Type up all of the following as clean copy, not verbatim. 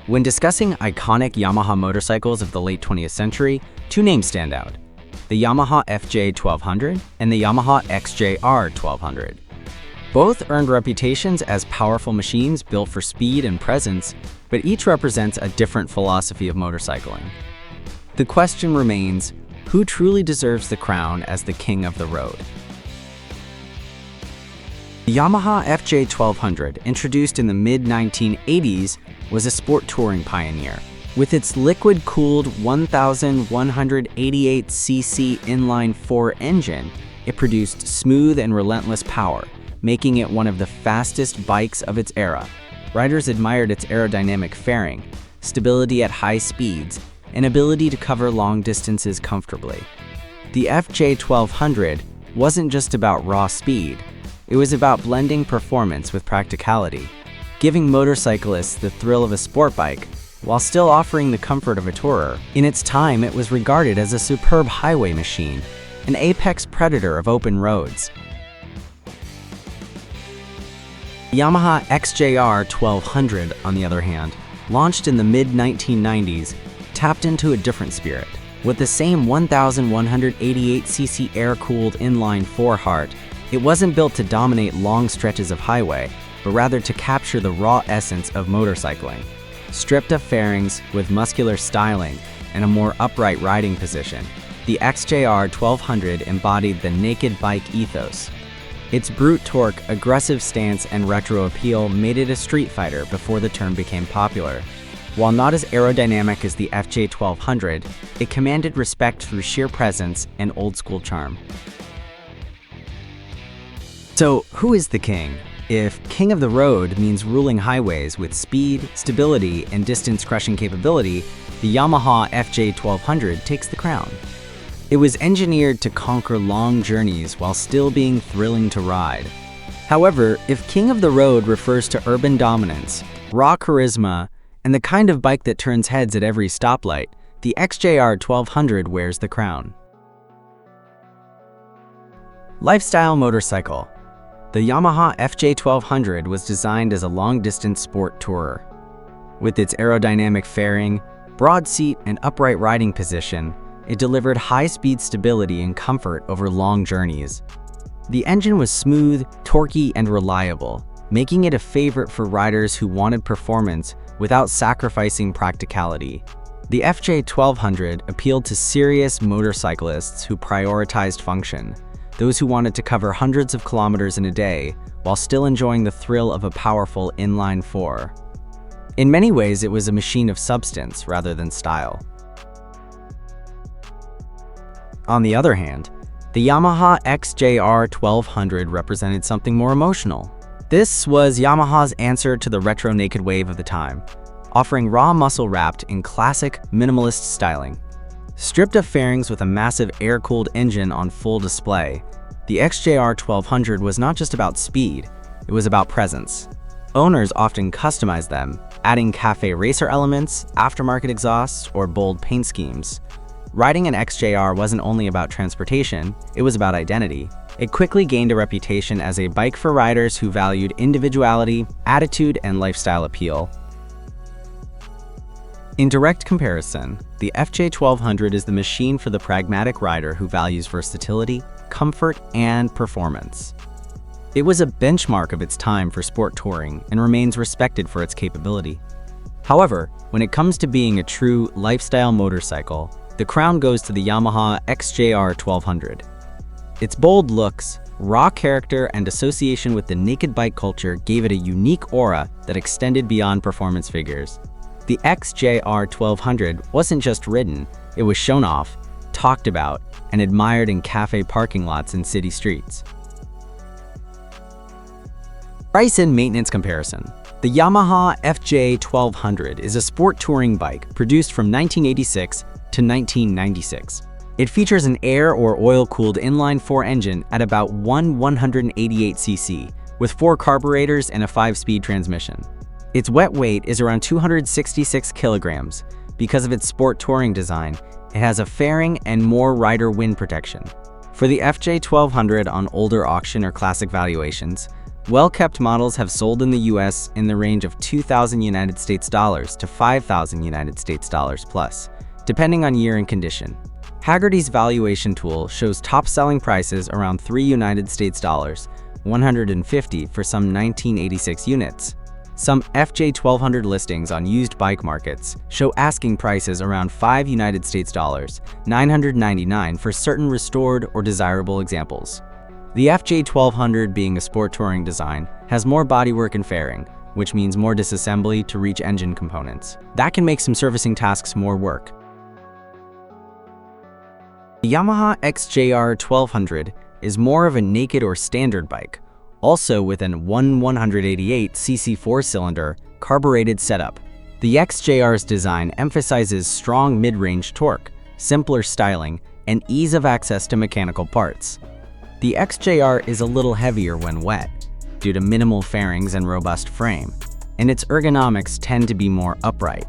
When discussing iconic Yamaha motorcycles of the late 20th century, two names stand out: the Yamaha FJ1200 and the Yamaha XJR1200. Both earned reputations as powerful machines built for speed and presence, but each represents a different philosophy of motorcycling. The question remains, who truly deserves the crown as the king of the road? The Yamaha FJ1200, introduced in the mid-1980s, was a sport touring pioneer. With its liquid-cooled 1,188cc inline-4 engine, it produced smooth and relentless power, making it one of the fastest bikes of its era. Riders admired its aerodynamic fairing, stability at high speeds, and ability to cover long distances comfortably. The FJ1200 wasn't just about raw speed. It was about blending performance with practicality, giving motorcyclists the thrill of a sport bike while still offering the comfort of a tourer. In its time, it was regarded as a superb highway machine, an apex predator of open roads. The Yamaha XJR1200, on the other hand, launched in the mid-1990s, tapped into a different spirit. With the same 1,188cc air-cooled inline-4 heart, it wasn't built to dominate long stretches of highway, but rather to capture the raw essence of motorcycling. Stripped of fairings, with muscular styling and a more upright riding position, the XJR1200 embodied the naked bike ethos. Its brute torque, aggressive stance, and retro appeal made it a street fighter before the term became popular. While not as aerodynamic as the FJ1200, it commanded respect through sheer presence and old-school charm. So, who is the king? If king of the road means ruling highways with speed, stability, and distance-crushing capability, the Yamaha FJ1200 takes the crown. It was engineered to conquer long journeys while still being thrilling to ride. However, if king of the road refers to urban dominance, raw charisma, and the kind of bike that turns heads at every stoplight, the XJR1200 wears the crown. Lifestyle motorcycle. The Yamaha FJ1200 was designed as a long-distance sport tourer. With its aerodynamic fairing, broad seat, and upright riding position, it delivered high-speed stability and comfort over long journeys. The engine was smooth, torquey, and reliable, making it a favorite for riders who wanted performance without sacrificing practicality. The FJ1200 appealed to serious motorcyclists who prioritized function, those who wanted to cover hundreds of kilometers in a day while still enjoying the thrill of a powerful inline-4. In many ways, it was a machine of substance rather than style. On the other hand, the Yamaha XJR1200 represented something more emotional. This was Yamaha's answer to the retro naked wave of the time, offering raw muscle wrapped in classic minimalist styling. Stripped of fairings with a massive air-cooled engine on full display, the XJR1200 was not just about speed, it was about presence. Owners often customized them, adding cafe racer elements, aftermarket exhausts, or bold paint schemes. Riding an XJR wasn't only about transportation, it was about identity. It quickly gained a reputation as a bike for riders who valued individuality, attitude, and lifestyle appeal. In direct comparison, the FJ1200 is the machine for the pragmatic rider who values versatility, comfort, and performance. It was a benchmark of its time for sport touring and remains respected for its capability. However, when it comes to being a true lifestyle motorcycle, the crown goes to the Yamaha XJR1200. Its bold looks, raw character, and association with the naked bike culture gave it a unique aura that extended beyond performance figures. The XJR1200 wasn't just ridden, it was shown off, talked about, and admired in cafe parking lots and city streets. Price and maintenance comparison. The Yamaha FJ1200 is a sport touring bike produced from 1986 to 1996. It features an air or oil-cooled inline-4 engine at about 188cc, with 4 carburetors and a 5-speed transmission. Its wet weight is around 266 kilograms. Because of its sport touring design, it has a fairing and more rider wind protection. For the FJ1200 on older auction or classic valuations, Well-kept models have sold in the US in the range of $2,000 to $5,000 plus, depending on year and condition. Hagerty's valuation tool shows top-selling prices around $3 150 for some 1986 units. Some FJ1200 listings on used bike markets show asking prices around $5 999 for certain restored or desirable examples. The FJ1200, being a sport touring design, has more bodywork and fairing, which means more disassembly to reach engine components. That can make some servicing tasks more work. The Yamaha XJR1200 is more of a naked or standard bike, also with an 188cc 4-cylinder carbureted setup. The XJR's design emphasizes strong mid-range torque, simpler styling, and ease of access to mechanical parts. The XJR is a little heavier when wet, due to minimal fairings and robust frame, and its ergonomics tend to be more upright.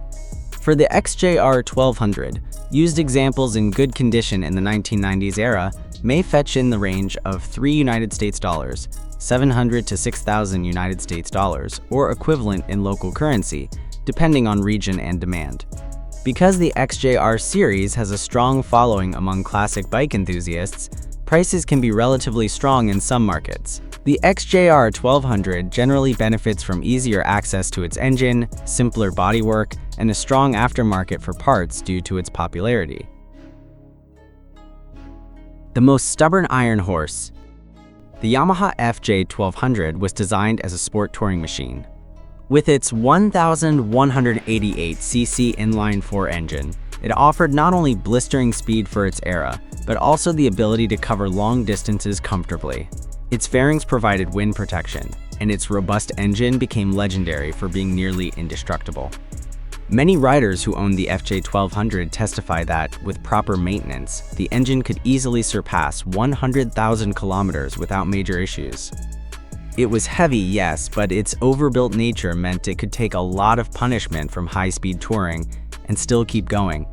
For the XJR1200, used examples in good condition in the 1990s era may fetch in the range of $3 700 to $6,000 or equivalent in local currency, depending on region and demand. Because the XJR series has a strong following among classic bike enthusiasts, prices can be relatively strong in some markets. The XJR1200 generally benefits from easier access to its engine, simpler bodywork, and a strong aftermarket for parts due to its popularity. The most stubborn iron horse. The Yamaha FJ1200 was designed as a sport touring machine. With its 1,188cc inline 4 engine, it offered not only blistering speed for its era, but also the ability to cover long distances comfortably. Its fairings provided wind protection, and its robust engine became legendary for being nearly indestructible. Many riders who owned the FJ1200 testify that, with proper maintenance, the engine could easily surpass 100,000 kilometers without major issues. It was heavy, yes, but its overbuilt nature meant it could take a lot of punishment from high-speed touring and still keep going.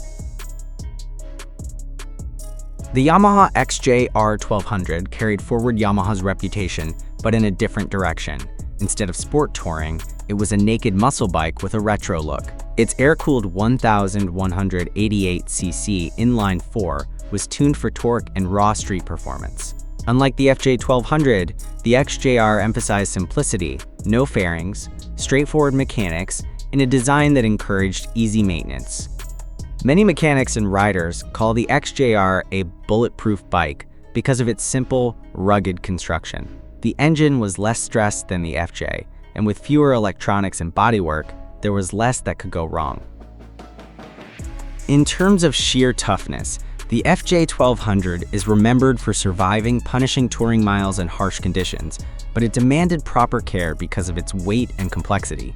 The Yamaha XJR1200 carried forward Yamaha's reputation, but in a different direction. Instead of sport touring, it was a naked muscle bike with a retro look. Its air-cooled 1,188cc inline 4 was tuned for torque and raw street performance. Unlike the FJ1200, the XJR emphasized simplicity, no fairings, straightforward mechanics, and a design that encouraged easy maintenance. Many mechanics and riders call the XJR a bulletproof bike because of its simple, rugged construction. The engine was less stressed than the FJ, and with fewer electronics and bodywork, there was less that could go wrong. In terms of sheer toughness, the FJ1200 is remembered for surviving punishing touring miles in harsh conditions, but it demanded proper care because of its weight and complexity.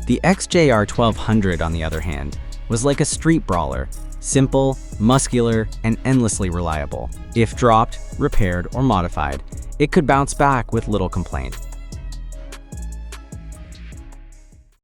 The XJR1200, on the other hand, was like a street brawler, simple, muscular, and endlessly reliable. If dropped, repaired, or modified, it could bounce back with little complaint.